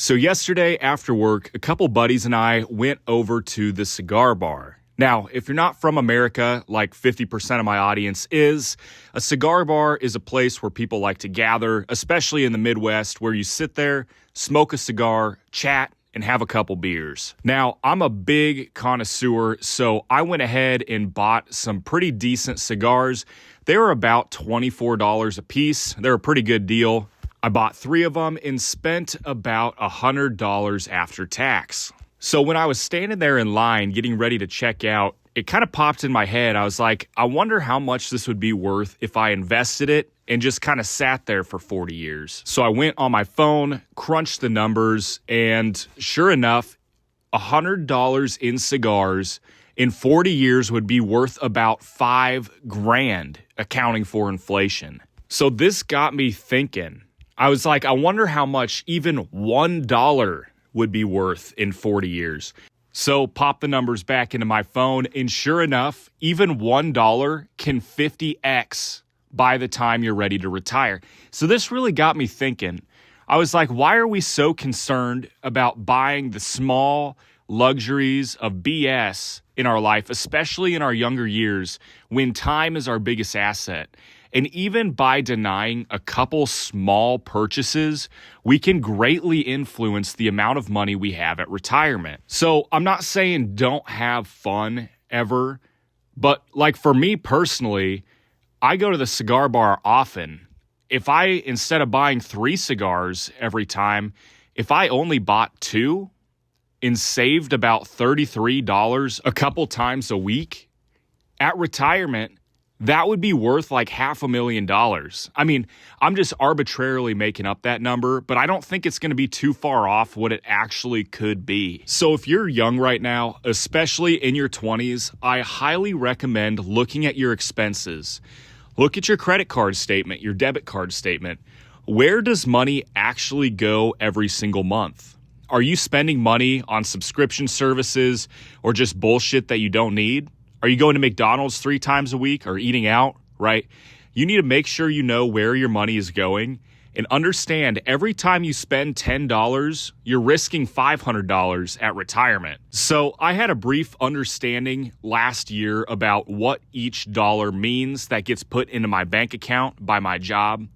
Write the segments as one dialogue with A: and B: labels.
A: So yesterday after work, a couple buddies and I went over to the cigar bar. Now, if you're not from America, like 50% of my audience is, a cigar bar is a place where people like to gather, especially in the Midwest, where you sit there, smoke a cigar, chat, and have a couple beers. Now, I'm a big connoisseur, so I went ahead and bought some pretty decent cigars. They were about $24 a piece. They're a pretty good deal. I bought 3 of them and spent about $100 after tax. So when I was standing there in line getting ready to check out, it kind of popped in my head. I was like, I wonder how much this would be worth if I invested it and just kind of sat there for 40 years. So I went on my phone, crunched the numbers, and sure enough, $100 in cigars in 40 years would be worth about $5,000, accounting for inflation. So this got me thinking. I was like, I wonder how much even $1 would be worth in 40 years. So pop the numbers back into my phone, and sure enough, even $1 can 50x by the time you're ready to retire. So this really got me thinking. I was like, why are we so concerned about buying the small luxuries of BS in our life, especially in our younger years, when time is our biggest asset? And even by denying a couple small purchases, we can greatly influence the amount of money we have at retirement. So I'm not saying don't have fun ever, but like for me personally, I go to the cigar bar often. If I, instead of buying 3 cigars every time, if I only bought 2 and saved about $33 a couple times a week, at retirement, that would be worth like $500,000. I mean, I'm just arbitrarily making up that number, but I don't think it's going to be too far off what it actually could be. So if you're young right now, especially in your 20s, I highly recommend looking at your expenses. Look at your credit card statement, your debit card statement. Where does money actually go every single month? Are you spending money on subscription services or just bullshit that you don't need? Are you going to McDonald's 3 times a week or eating out, right? You need to make sure you know where your money is going and understand every time you spend $10, you're risking $500 at retirement. So I had a brief understanding last year about what each dollar means that gets put into my bank account by my job.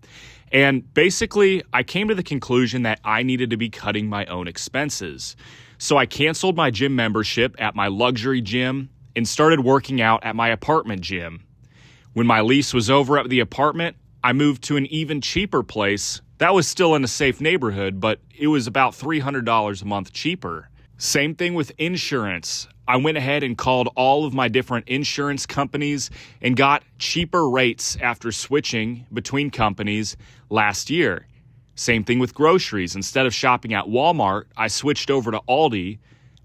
A: And basically, I came to the conclusion that I needed to be cutting my own expenses. So I canceled my gym membership at my luxury gym and started working out at my apartment gym. When my lease was over at the apartment, I moved to an even cheaper place. That was still in a safe neighborhood, but it was about $300 a month cheaper. Same thing with insurance. I went ahead and called all of my different insurance companies and got cheaper rates after switching between companies last year. Same thing with groceries. Instead of shopping at Walmart, I switched over to Aldi,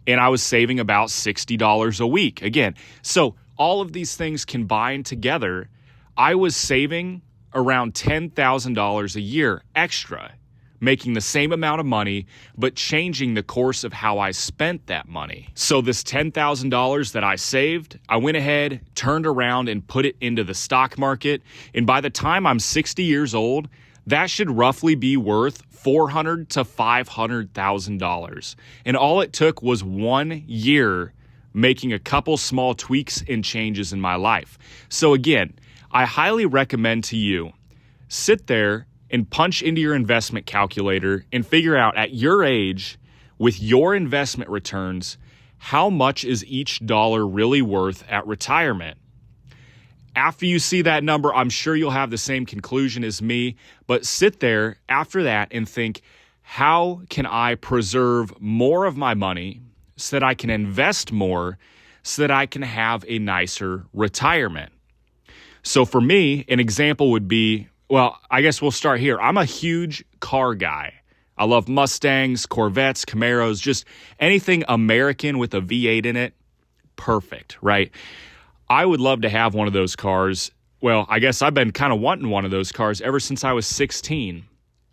A: and I was saving about $60 a week. Again, so all of these things combined together, I was saving around $10,000 a year extra, making the same amount of money, but changing the course of how I spent that money. So this $10,000 that I saved, I went ahead, turned around, and put it into the stock market. And by the time I'm 60 years old, that should roughly be worth $400,000 to $500,000. And all it took was 1 year making a couple small tweaks and changes in my life. So again, I highly recommend to you, sit there and punch into your investment calculator and figure out at your age, with your investment returns, how much is each dollar really worth at retirement. After you see that number, I'm sure you'll have the same conclusion as me, but sit there after that and think, how can I preserve more of my money so that I can invest more so that I can have a nicer retirement? So for me, an example would be, well, I guess we'll start here. I'm a huge car guy. I love Mustangs, Corvettes, Camaros, just anything American with a V8 in it. Perfect, right? I would love to have one of those cars. Well, I guess I've been kind of wanting one of those cars ever since I was 16.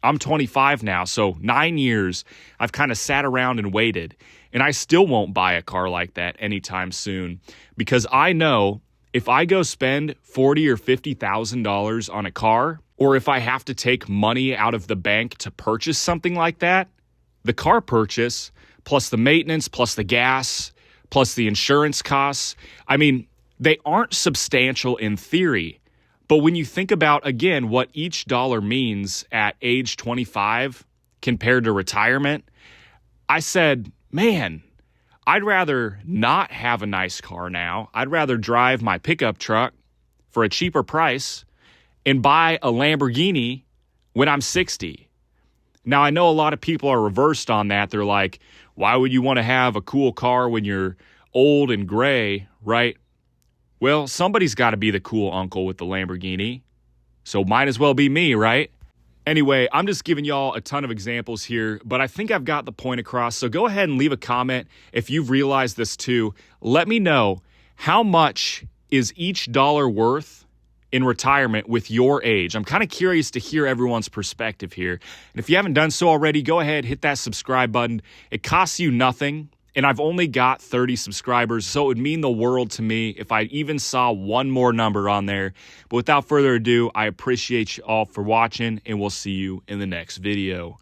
A: I'm 25 now, so 9 years I've kind of sat around and waited. And I still won't buy a car like that anytime soon because I know if I go spend $40,000 or $50,000 on a car, or if I have to take money out of the bank to purchase something like that, the car purchase, plus the maintenance, plus the gas, plus the insurance costs, I mean, they aren't substantial in theory. But when you think about, again, what each dollar means at age 25 compared to retirement, I said, man, I'd rather not have a nice car now. I'd rather drive my pickup truck for a cheaper price and buy a Lamborghini when I'm 60. Now, I know a lot of people are reversed on that. They're like, why would you want to have a cool car when you're old and gray, right? Well, somebody's got to be the cool uncle with the Lamborghini, so might as well be me, right? Anyway, I'm just giving y'all a ton of examples here, but I think I've got the point across. So go ahead and leave a comment if you've realized this too. Let me know, how much is each dollar worth in retirement with your age? I'm kind of curious to hear everyone's perspective here. And if you haven't done so already, go ahead, hit that subscribe button. It costs you nothing. And I've only got 30 subscribers, so it would mean the world to me if I even saw one more number on there. But without further ado, I appreciate you all for watching, and we'll see you in the next video.